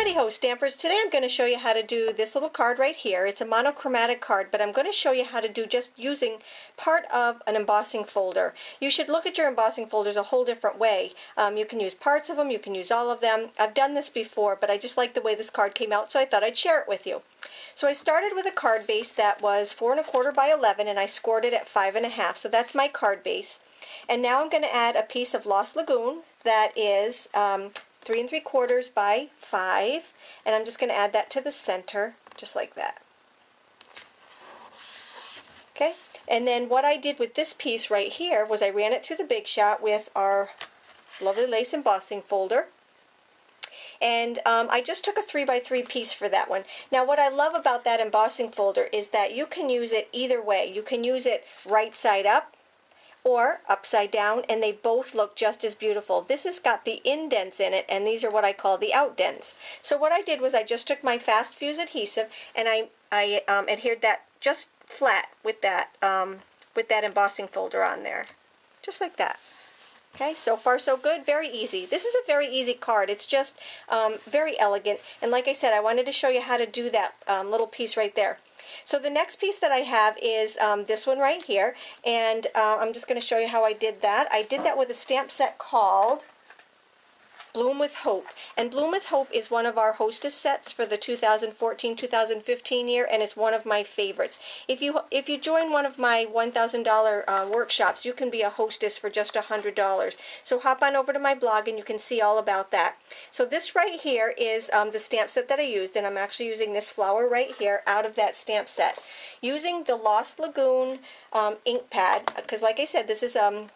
Howdy ho Stampers, today I'm going to show you how to do this little card right here. It's a monochromatic card, but I'm going to show you how to do just using part of an embossing folder. You should look at your embossing folders a whole different way. You can use parts of them, you can use all of them. I've done this before, but I just like the way this card came out, so I thought I'd share it with you. So I started with a card base that was 4 1/4 by 11, and I scored it at 5 1/2, so that's my card base. And now I'm going to add a piece of Lost Lagoon that is 3 3/4 by 5, and I'm just going to add that to the center, just like that. Okay, and then what I did with this piece right here was I ran it through the Big Shot with our lovely lace embossing folder. And I just took a 3 by 3 piece for that one. Now what I love about that embossing folder is that you can use it either way. You can use it right side up or upside down, and they both look just as beautiful. This has got the indents in it, and these are what I call the outdents. So what I did was I just took my fast fuse adhesive and I adhered that just flat with that embossing folder on there, just like that. Okay, so far so good, very easy. This is a very easy card. It's just very elegant, and like I said, I wanted to show you how to do that little piece right there. So the next piece that I have is this one right here, and I'm just going to show you how I did that. I did that with a stamp set called Bloom with Hope. And Bloom with Hope is one of our hostess sets for the 2014-2015 year, and it's one of my favorites. If you join one of my $1,000 workshops, you can be a hostess for just $100. So hop on over to my blog and you can see all about that. So this right here is the stamp set that I used, and I'm actually using this flower right here out of that stamp set. Using the Lost Lagoon ink pad, because like I said, this is a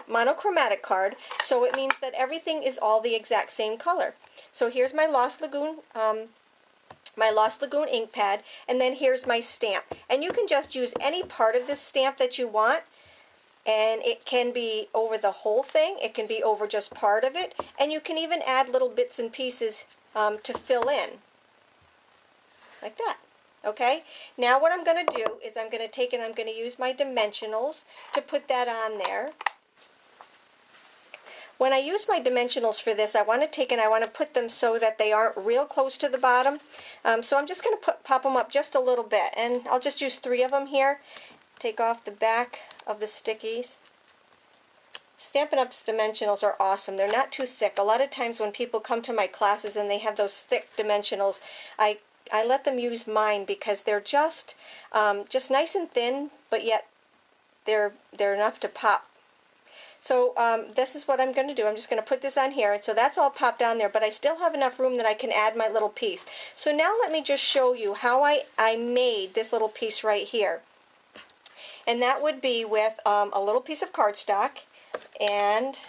monochromatic card, so it means that everything is all the exact same color. So here's my Lost Lagoon ink pad, and then here's my stamp. And you can just use any part of this stamp that you want, and it can be over the whole thing, it can be over just part of it, and you can even add little bits and pieces to fill in, like that. Okay, now what I'm going to do is I'm going to take and I'm going to use my dimensionals to put that on there. When I use my dimensionals for this, I want to take and I want to put them so that they aren't real close to the bottom. So I'm just going to pop them up just a little bit, and I'll just use 3 of them here. Take off the back of the stickies. Stampin' Up's dimensionals are awesome. They're not too thick. A lot of times when people come to my classes and they have those thick dimensionals, I let them use mine because they're just nice and thin, but yet they're enough to pop. So this is what I'm going to do. I'm just going to put this on here, and so that's all popped on there, but I still have enough room that I can add my little piece. So now let me just show you how I made this little piece right here. And that would be with a little piece of cardstock and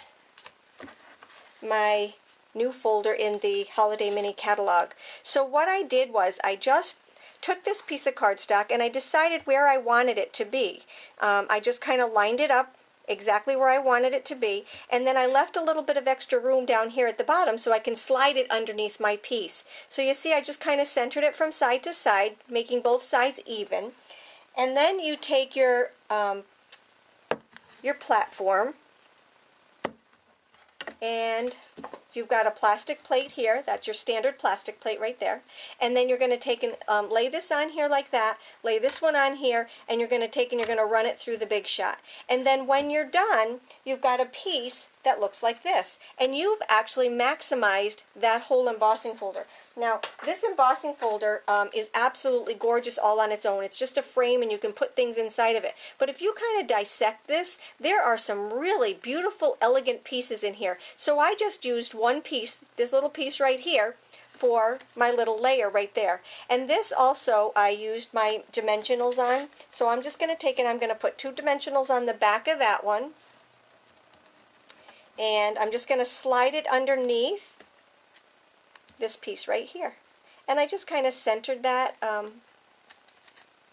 my new folder in the Holiday Mini Catalog. So what I did was I just took this piece of cardstock and I decided where I wanted it to be. I just kind of lined it up exactly where I wanted it to be, and then I left a little bit of extra room down here at the bottom so I can slide it underneath my piece. So you see I just kind of centered it from side to side, making both sides even. And then you take your platform, and you've got a plastic plate here. That's your standard plastic plate right there. And then you're going to take and lay this on here like that, lay this one on here, and you're going to take and you're going to run it through the Big Shot. And then when you're done, you've got a piece that looks like this. And you've actually maximized that whole embossing folder. Now, this embossing folder is absolutely gorgeous all on its own. It's just a frame and you can put things inside of it. But if you kind of dissect this, there are some really beautiful, elegant pieces in here. So I just used one piece, this little piece right here, for my little layer right there. And this also I used my dimensionals on. So I'm just going to take and I'm going to put 2 dimensionals on the back of that one. And I'm just going to slide it underneath this piece right here. And I just kind of centered that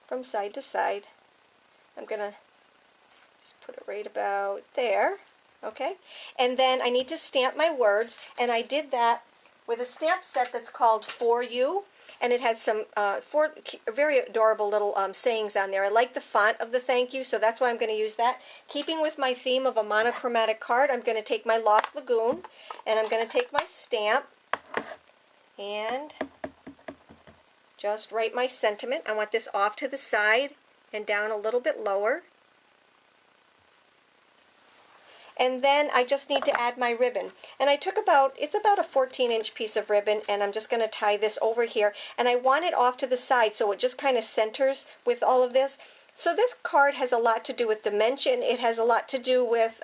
from side to side. I'm going to just put it right about there. Okay? And then I need to stamp my words, and I did that with a stamp set that's called For You, and it has some 4 very adorable little sayings on there. I like the font of the thank you, so that's why I'm going to use that. Keeping with my theme of a monochromatic card, I'm going to take my Lost Lagoon, and I'm going to take my stamp, and just write my sentiment. I want this off to the side and down a little bit lower. And then I just need to add my ribbon. And I took it's about a 14-inch piece of ribbon, and I'm just going to tie this over here. And I want it off to the side so it just kind of centers with all of this. So this card has a lot to do with dimension. It has a lot to do with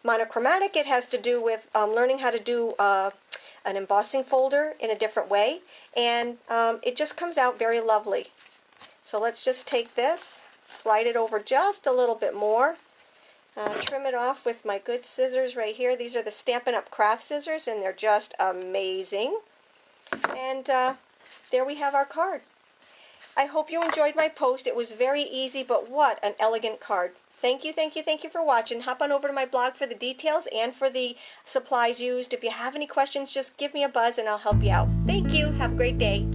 monochromatic. It has to do with learning how to do an embossing folder in a different way. And it just comes out very lovely. So let's just take this, slide it over just a little bit more. Trim it off with my good scissors right here. These are the Stampin' Up! Craft scissors, and they're just amazing. And there we have our card. I hope you enjoyed my post. It was very easy, but what an elegant card. Thank you, thank you, thank you for watching. Hop on over to my blog for the details and for the supplies used. If you have any questions, just give me a buzz and I'll help you out. Thank you. Have a great day.